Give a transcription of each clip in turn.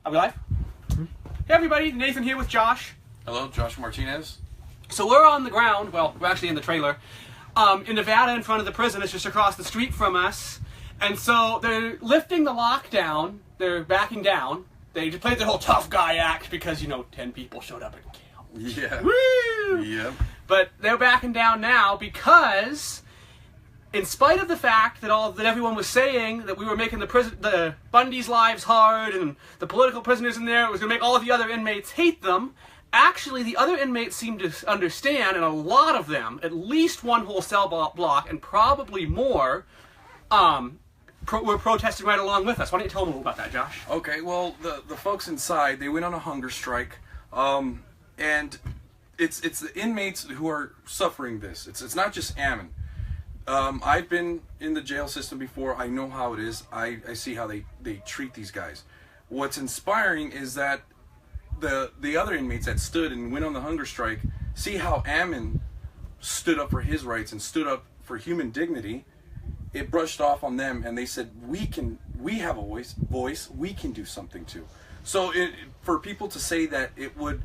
Are we live? Hey everybody, Nathan here with Josh. Hello, Josh Martinez. So we're on the ground, well, we're actually in the trailer, in Nevada in front of the prison. It's just across the street from us. And so they're lifting the lockdown, they're backing down. They just played the whole tough guy act because, 10 people showed up at camp. Yeah. Woo! Yep. But they're backing down now because, in spite of the fact that everyone was saying that we were making the Bundy's lives hard and the political prisoners in there, it was going to make all of the other inmates hate them, actually the other inmates seemed to understand, and a lot of them, at least one whole cell block and probably more, were protesting right along with us. Why don't you tell them a little about that, Josh? Okay, well, the folks inside, they went on a hunger strike, and it's the inmates who are suffering this. It's not just Ammon. I've been in the jail system before. I know how it is. I see how they treat these guys. What's inspiring is that the other inmates that stood and went on the hunger strike see how Ammon stood up for his rights and stood up for human dignity. It brushed off on them, and they said, we have a voice, we can do something too. So for people to say that it would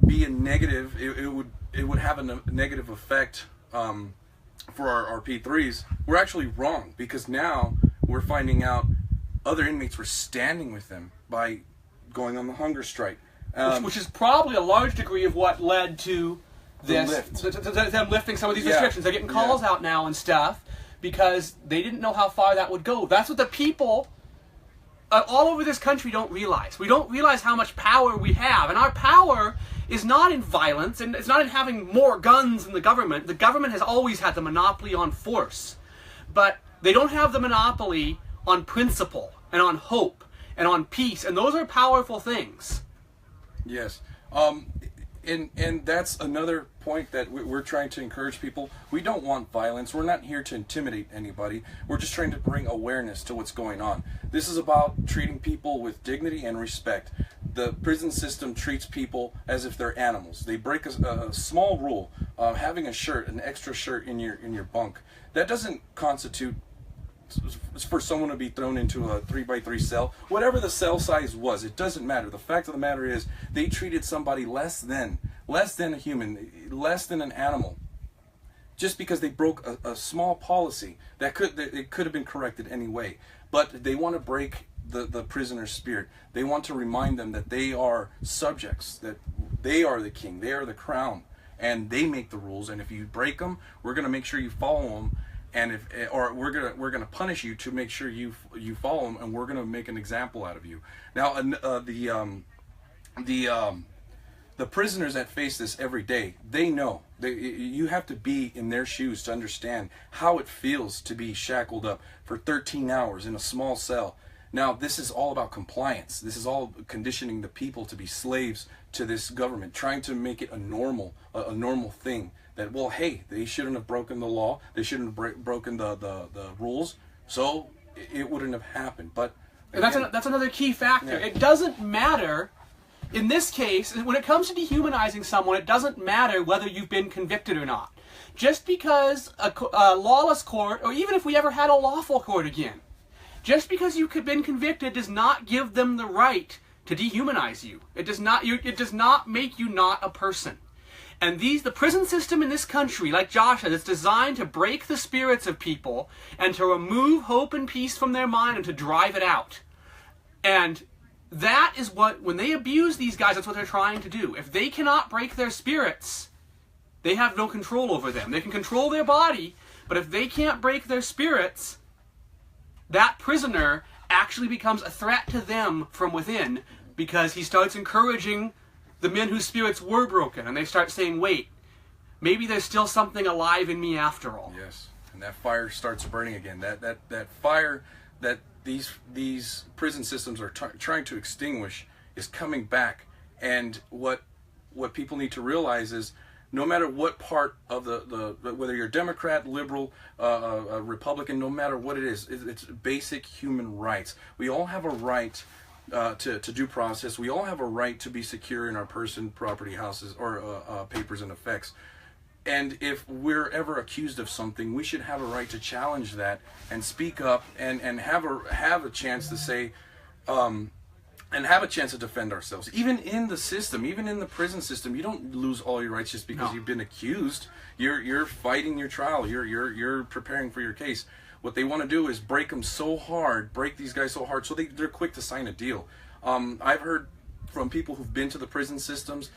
be a negative, it would have a negative effect for our P3s, we're actually wrong, because now we're finding out other inmates were standing with them by going on the hunger strike. Which is probably a large degree of what led to this, them lifting some of these restrictions. They're getting calls out now and stuff because they didn't know how far that would go. That's what the people all over this country don't realize. We don't realize how much power we have, and our power is not in violence, and it's not in having more guns than the government. The government has always had the monopoly on force, but they don't have the monopoly on principle and on hope and on peace, and those are powerful things. Yes, and that's another point that we're trying to encourage people. We don't want violence. We're not here to intimidate anybody. We're just trying to bring awareness to what's going on. This is about treating people with dignity and respect. The prison system treats people as if they're animals. They break a small rule, having an extra shirt in your bunk. That doesn't constitute for someone to be thrown into a 3x3 cell. Whatever the cell size was, it doesn't matter. The fact of the matter is they treated somebody less than a human, less than an animal, just because they broke a small policy that it could have been corrected anyway. But they want to break the prisoner's spirit. They want to remind them that they are subjects, that they are the king, they are the crown, and they make the rules. And if you break them, we're going to make sure you follow them. And we're gonna punish you to make sure you follow them, and we're gonna make an example out of you. Now, the prisoners that face this every day, they know. You have to be in their shoes to understand how it feels to be shackled up for 13 hours in a small cell. Now, this is all about compliance. This is all conditioning the people to be slaves to this government, trying to make it a normal thing. That, well, hey, they shouldn't have broken the law. They shouldn't have broken the rules. So it wouldn't have happened. But again, that's another key factor. Yeah. It doesn't matter. In this case, when it comes to dehumanizing someone, it doesn't matter whether you've been convicted or not. Just because a lawless court, or even if we ever had a lawful court again, just because you've been convicted does not give them the right to dehumanize you. It does not make you not a person. And the prison system in this country, like Josh said, is designed to break the spirits of people and to remove hope and peace from their mind and to drive it out. And that is when they abuse these guys, that's what they're trying to do. If they cannot break their spirits, they have no control over them. They can control their body, but if they can't break their spirits, that prisoner actually becomes a threat to them from within, because he starts encouraging the men whose spirits were broken, and they start saying, wait, maybe there's still something alive in me after all. Yes, and that fire starts burning again. That fire that these prison systems are trying to extinguish is coming back. And what people need to realize is, no matter what part of whether you're Democrat, liberal, Republican, no matter what it is, it's basic human rights. We all have a right to due process. We all have a right to be secure in our person, property, houses, or papers and effects. And if we're ever accused of something, we should have a right to challenge that and speak up and have a chance to say, and have a chance to defend ourselves. Even in the system, even in the prison system, you don't lose all your rights just because you've been accused. You're fighting your trial. You're preparing for your case. What they want to do is break them so hard, break these guys so hard, so they're quick to sign a deal. I've heard from people who've been to the prison systems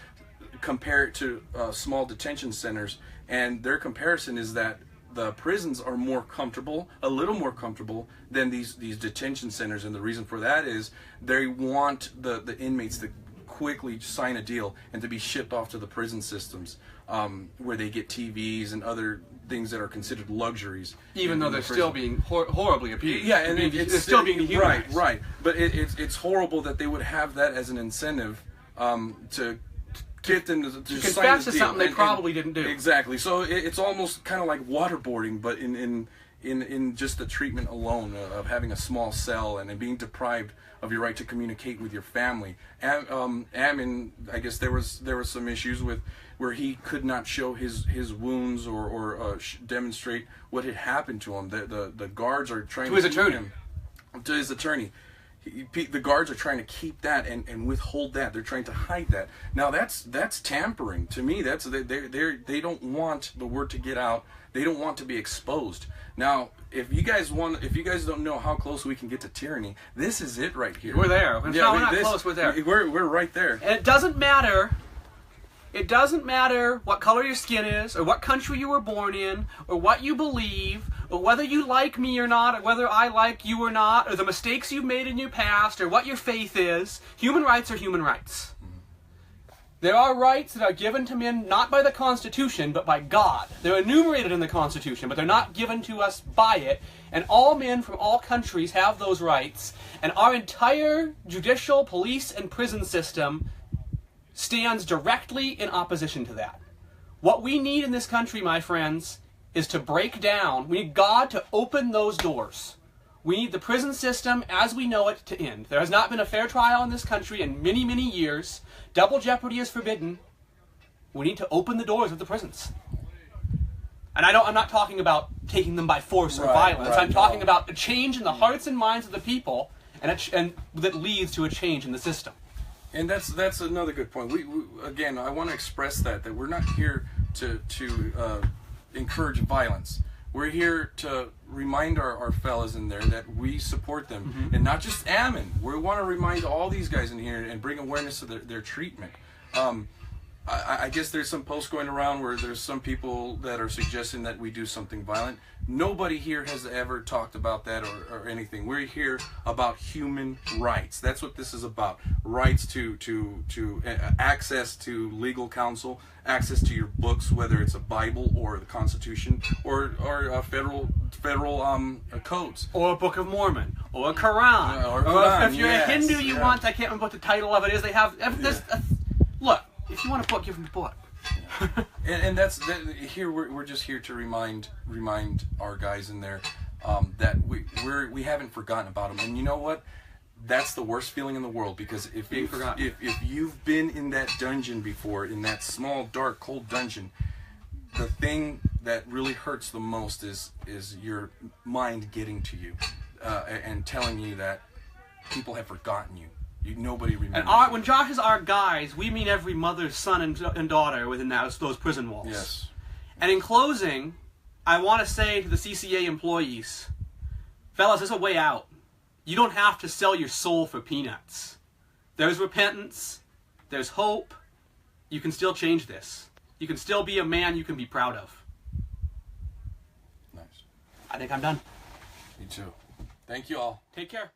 compare it to small detention centers, and their comparison is that the prisons are more comfortable, a little more comfortable than these detention centers, and the reason for that is they want the inmates to quickly sign a deal and to be shipped off to the prison systems, where they get TVs and other things that are considered luxuries. Even though they're still being horribly abused. Yeah, and it's still being dehumanized. Right. But it's horrible that they would have that as an incentive to get them to confess to something they probably didn't do. Exactly. So it's almost kind of like waterboarding, but in just the treatment alone of having a small cell and being deprived of your right to communicate with your family. Ammon, I guess there was some issues with where he could not show his wounds or demonstrate what had happened to him. The guards are trying to keep him to his attorney. The guards are trying to keep that and withhold that. They're trying to hide that. Now that's tampering. To me, they don't want the word to get out. They don't want to be exposed. Now, if you guys don't know how close we can get to tyranny, this is it right here. We're there. We're not close. We're there. We're right there. And it doesn't matter. It doesn't matter what color your skin is, or what country you were born in, or what you believe, or whether you like me or not, or whether I like you or not, or the mistakes you've made in your past, or what your faith is. Human rights are human rights. There are rights that are given to men not by the Constitution, but by God. They're enumerated in the Constitution, but they're not given to us by it. And all men from all countries have those rights. And our entire judicial, police, and prison system stands directly in opposition to that. What we need in this country, my friends, is to break down. We need God to open those doors. We need the prison system as we know it to end. There has not been a fair trial in this country in many, many years. Double jeopardy is forbidden. We need to open the doors of the prisons. And I'm not talking about taking them by force or violence. I'm talking about a change in the hearts and minds of the people, and that leads to a change in the system. And that's another good point. We again, I want to express that we're not here to encourage violence. We're here to remind our fellas in there that we support them, and not just Ammon. We want to remind all these guys in here and bring awareness to their treatment. I guess there's some posts going around where there's some people that are suggesting that we do something violent. Nobody here has ever talked about that or anything. We're here about human rights. That's what this is about. Rights to access to legal counsel, access to your books, whether it's a Bible or the Constitution or federal codes, or a Book of Mormon, or a Quran, or if you're a Hindu, want, I can't remember what the title of it is. They have look. If you want a book, give them a book. and here we're just here to remind our guys in there that we haven't forgotten about them. And you know what? That's the worst feeling in the world, because if you've been in that dungeon before, in that small, dark, cold dungeon, the thing that really hurts the most is your mind getting to you and telling you that people have forgotten you. Nobody remembers. And when Josh is our guys, we mean every mother, son, and daughter within those prison walls. Yes. And in closing, I want to say to the CCA employees, fellas, there's a way out. You don't have to sell your soul for peanuts. There's repentance. There's hope. You can still change this. You can still be a man you can be proud of. Nice. I think I'm done. Me too. Thank you all. Take care.